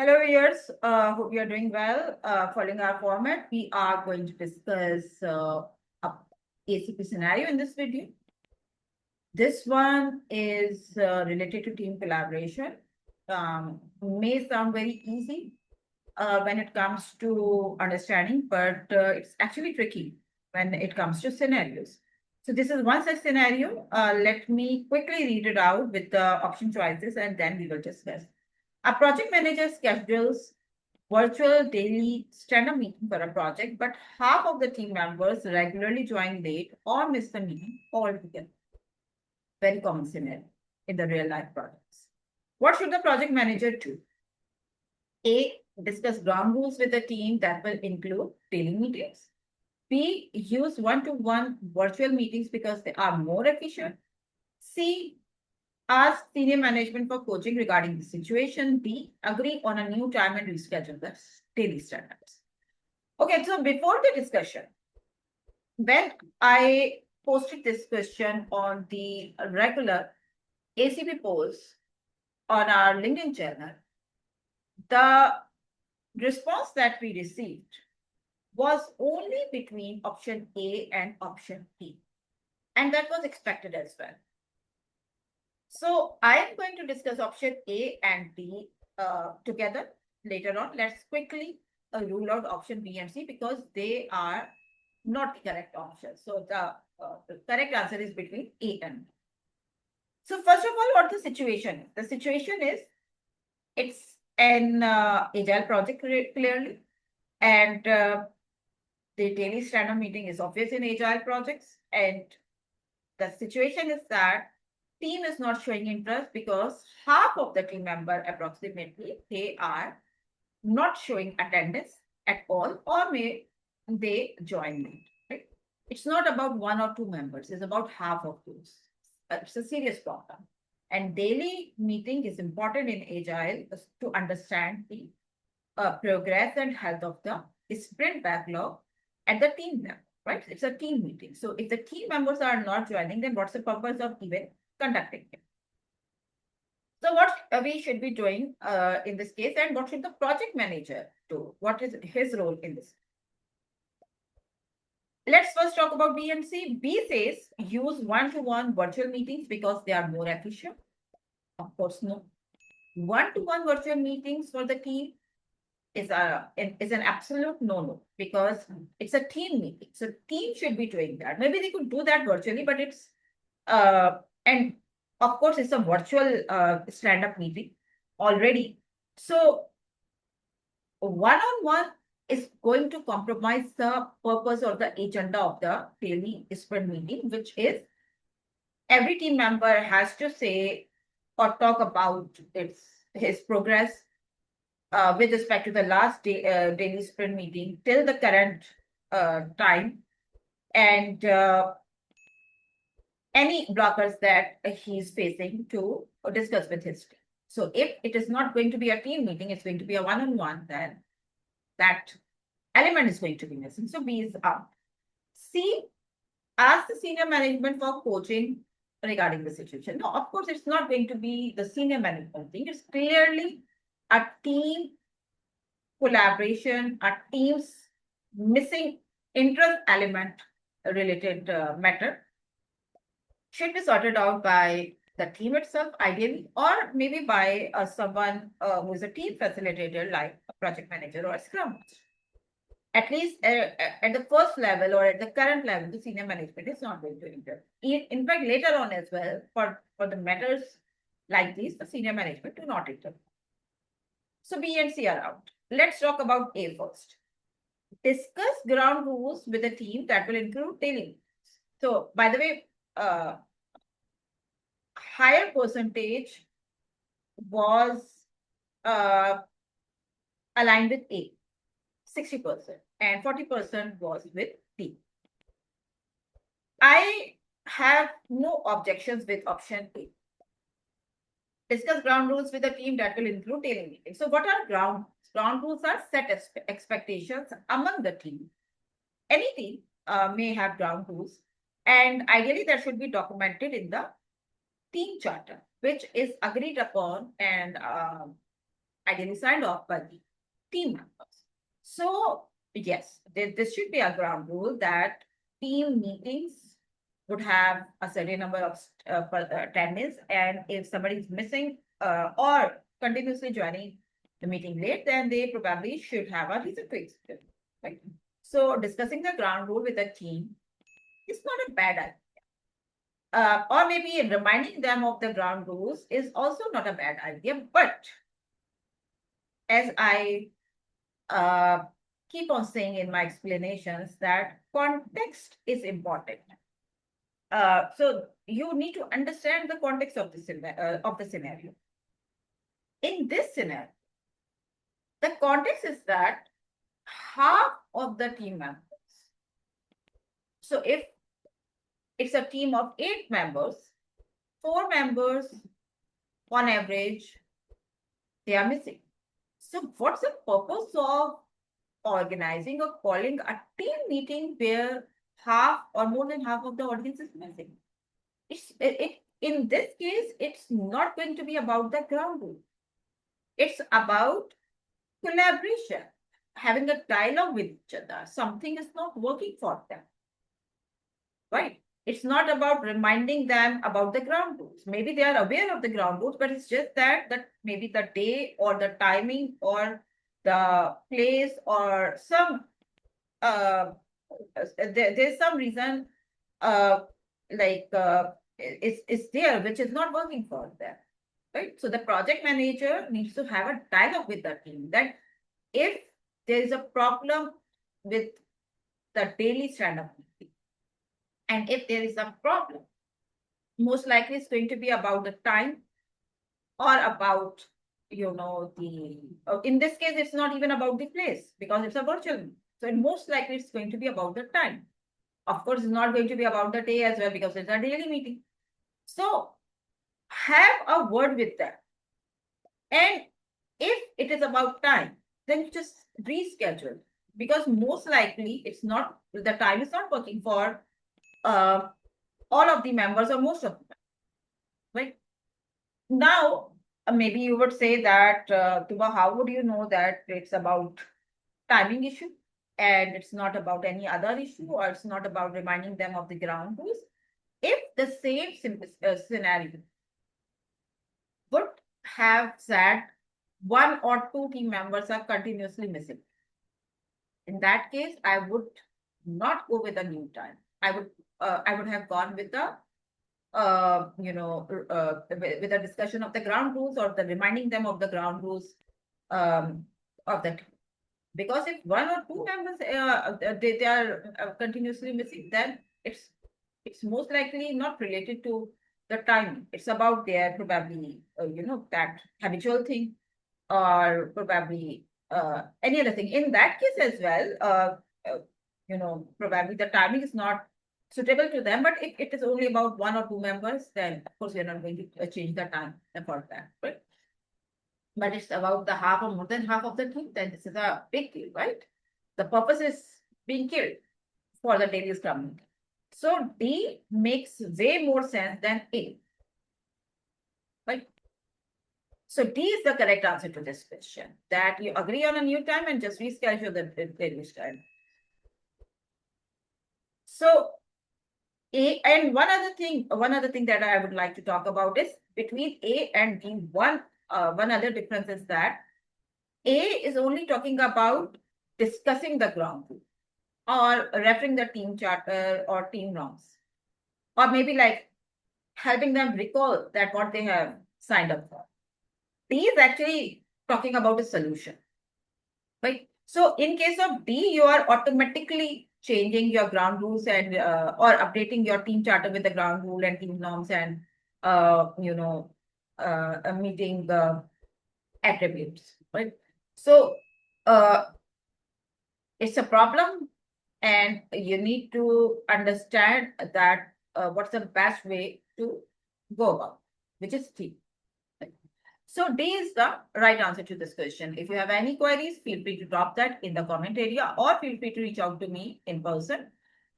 Hello, viewers. Hope you are doing well. Following our format, we are going to discuss ACP scenario in this video. This one is related to team collaboration. May sound very easy when it comes to understanding, but it's actually tricky when it comes to scenarios. So this is one such scenario. Let me quickly read it out with the option choices, and then we will discuss. A project manager schedules virtual daily stand-up meeting for a project, but half of the team members regularly join late or miss the meeting altogether. Very common scenario in the real life projects. What should the project manager do? A, discuss ground rules with the team that will include daily meetings. B, use one-to-one virtual meetings because they are more efficient. C, ask senior management for coaching regarding the situation. D, agree on a new time and reschedule the daily stand-ups. Okay, so before the discussion, when I posted this question on the regular ACP polls on our LinkedIn channel, the response that we received was only between option A and option B. And that was expected as well. So I am going to discuss option A and B together later on. Let's quickly rule out option B and C because they are not the correct options. So the correct answer is between A and B. So first of all, what the situation is? The situation is it's an agile project clearly, and the daily stand-up meeting is obvious in agile projects. And the situation is that team is not showing interest because half of the team member approximately, they are not showing attendance at all, or may they join late. Right? It's not about one or two members, it's about half of those. It's a serious problem. And daily meeting is important in agile to understand the progress and health of the sprint backlog at the team level, right? It's a team meeting. So if the team members are not joining, then what's the purpose of even conducting it? So what we should be doing in this case, and what should the project manager do? What is his role in this? Let's first talk about B and C. B says use one-to-one virtual meetings because they are more efficient. Of course, no. One-to-one virtual meetings for the team is an absolute no-no because it's a team meeting. So team should be doing that. Maybe they could do that virtually, but it's and of course it's a virtual stand-up meeting already. So one-on-one is going to compromise the purpose or the agenda of the daily sprint meeting, which is every team member has to say or talk about his progress with respect to the last daily sprint meeting till the current time, and any blockers that he's facing to discuss with his team. So if it is not going to be a team meeting, it's going to be a one-on-one, then that element is going to be missing. So B is out. C, ask the senior management for coaching regarding the situation. No, of course, it's not going to be the senior management thing. It's clearly a team collaboration, a team's missing interest element related matter should be sorted out by the team itself, ideally, or maybe by someone who is a team facilitator like a project manager or a Scrum Master. At least at the first level or at the current level, the senior management is not going to intervene. In fact, later on as well, for the matters like these, the senior management do not intervene. So B and C are out. Let's talk about A first. Discuss ground rules with the team that will include daily meetings. So, by the way, higher percentage was aligned with A, 60%, and 40% was with D. I have no objections with option A. Discuss ground rules with the team that will include daily meetings. So what are ground rules? Are set expectations among the team. Any team may have ground rules, and ideally that should be documented in the team charter, which is agreed upon and ideally signed off by the team members. So yes, this should be a ground rule that team meetings would have a certain number of attendance, and if somebody is missing or continuously joining the meeting late, then they probably should have a reason to explain. Right? So discussing the ground rule with the team is not a bad idea. Or maybe reminding them of the ground rules is also not a bad idea. But as I keep on saying in my explanations, that context is important. So you need to understand the context of the scenario. In this scenario, the context is that half of the team members. So if it's a team of 8 members, 4 members on average, they are missing. So what's the purpose of organizing or calling a team meeting where half or more than half of the audience is missing? In this case, it's not going to be about the ground rule. It's about collaboration, having a dialogue with each other. Something is not working for them, right? It's not about reminding them about the ground rules. Maybe they are aware of the ground rules, but it's just that maybe the day or the timing or the place or some there's some reason it's there which is not working for them, right? So the project manager needs to have a dialogue with the team that if there is a problem with the daily stand-up meeting, and if there is a problem, most likely it's going to be about the time or about, in this case, it's not even about the place because it's a virtual meeting. So most likely it's going to be about the time. Of course, it's not going to be about the day as well because it's a daily meeting. So have a word with them. And if it is about time, then just reschedule, because most likely the time is not working for all of the members or most of them, right? Now, maybe you would say that, 𝗿𝗏, how would you know that it's about timing issue and it's not about any other issue, or it's not about reminding them of the ground rules? If the same scenario would have said 1 or 2 team members are continuously missing, in that case, I would not go with a new time. I would have gone with the with a discussion of the ground rules or the reminding them of the ground rules of the team. Because if 1 or 2 members they are continuously missing, then it's most likely not related to the time. It's about their probably that habitual thing, or probably any other thing. In that case as well, probably the timing is not suitable to them. But if it is only about 1 or 2 members, then of course we are not going to change the time for that, right? But it's about the half or more than half of the team, then this is a big deal, right? The purpose is being killed for the daily Scrum meeting. So D makes way more sense than A, right? So D is the correct answer to this question, that you agree on a new time and just reschedule the previous time. So one other thing that I would like to talk about is between A and D. One other difference is that A is only talking about discussing the ground rule or referring the team charter or team norms, or maybe like helping them recall that what they have signed up for. D is actually talking about a solution, right? So in case of D, you are automatically changing your ground rules and or updating your team charter with the ground rule and team norms and meeting the attributes, right? So it's a problem, and you need to understand that what's the best way to go about, which is D. So D is the right answer to this question. If you have any queries, feel free to drop that in the comment area, or feel free to reach out to me in person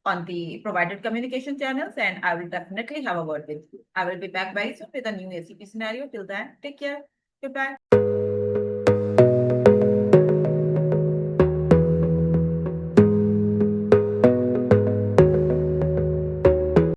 on the provided communication channels, and I will definitely have a word with you. I will be back very soon with a new ACP scenario. Till then, take care. Goodbye.